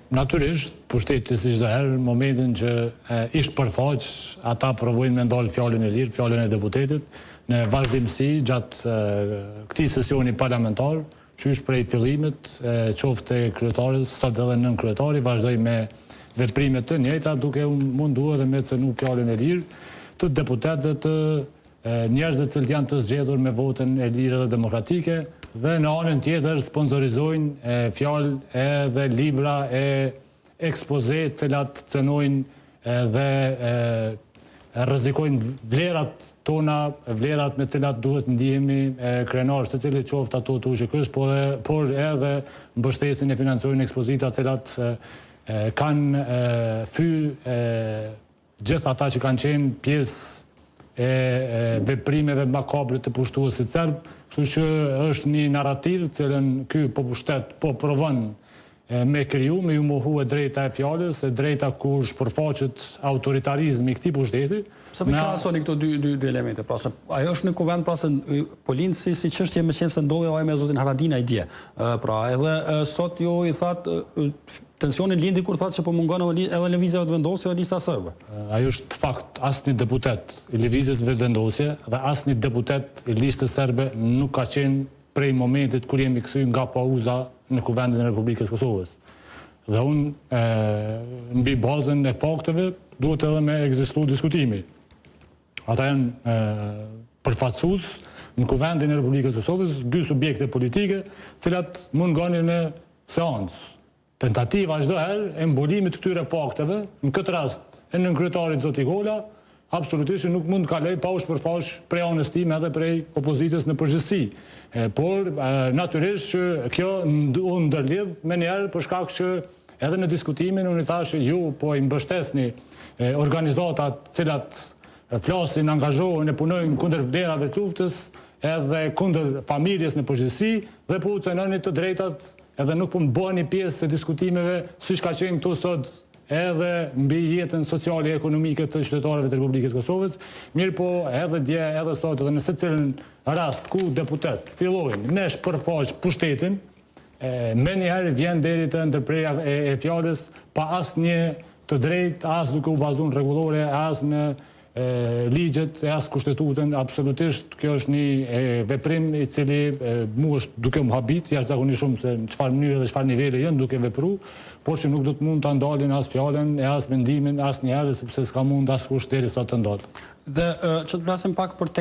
Natyrisht, pushteti si çdo herë, momentin që ishte përfaq, ata provojnë me ndalë fjalën e lirë, fjalën e deputetit, në vazhdimsi gjatë këtij sesioni parlamentar, qysh prej fillimit, qoftë kryetarit, sot edhe nën kryetari, vazhdoi me veprimet të njëjta, duke munduar dhe me cënu fjalën e lirë të deputetëve, të njerëzve të janë të zgjedhur me votën e lirë dhe demokratike, dhe në anën tjetër sponsorizojnë fjalë edhe libra e ekspoze të cilat cënojnë dhe rrezikojnë vlerat tona, vlerat me të cilat duhet ndihemi krenar, se cili qoftë ato të UÇK-s, por edhe mbështetjen e financojnë ekspozita të cilat kanë gjithë ata që kanë qenë pjesë e veprimeve makabre të pushtuesit serb, kështu që është një narrativ cilën ky pushtet po provon me kriju, me ju mohu e drejta e fjalës, e drejta kur shpërfaqet autoritarizmi i këtij pushteti. Pse po krahasoni këto dy elemente? Pra se ajo është në kuvend, pra se Polind si çështje më qenë se ndodhi ajo me zotin Haradinaj dje. Pra edhe sot ju i thatë tensioni lindi kur thatë që po mungon edhe lëvizjeve të vendosjeve lista serbe. Ajo është fakt, asnjë deputet i lëvizjes vendosje dhe asnjë deputet i listës serbe nuk ka qenë prej momentit kur jemi kthyer nga pauza në kuvendin e Republikës Kosovës. Dhe unë mbi bazën e fakteve duhet edhe me ekzistu diskutimi. Ata janë përfaqësues në kuvendin e Republikës Kosovës dy subjekte politike, cilat mund ngani në seancë. Tentativa çdo herë e mbulimit të këtyre fakteve, në këtë rast e nën kryetarit zoti Gola, absolutisht nuk mund të kaloj pa u shpërfaq prej anës time edhe prej opozitës në përgjithësi. Por natyrisht që kjo u ndërlidh me njerë për shkak që edhe në diskutimin unë i thashë ju po i mbështesni organizatat cilat flasin, angazhohen e punojnë kundër vlerave të luftës edhe kundër familjes në përgjithësi dhe po u cënoni të drejtat edhe nuk po bëheni pjesë e diskutimeve siç ka qenë këtu sot edhe mbi jetën sociale e ekonomike të qytetarëve të Republikës Kosovës, mirë po edhe dje, edhe sot, edhe në secilin rast ku deputet fillojnë me shpërfaq pushtetin, me njëherë vjen deri te ndërprerja e fjalës pa asnjë të drejtë, as duke u bazuar në rregullore, as në ligjet, as kushtetutën. Absolutisht kjo është një veprim i cili mu është duke më habit, jashtëzakonisht shumë se në çfarë mënyre dhe çfarë nivele janë duke vepruar, por që nuk do të mund ta ndalin as fjalën, as mendimin, as njerëz, sepse s'ka mund askush derisa të ndalë. Dhe që të flasim pak për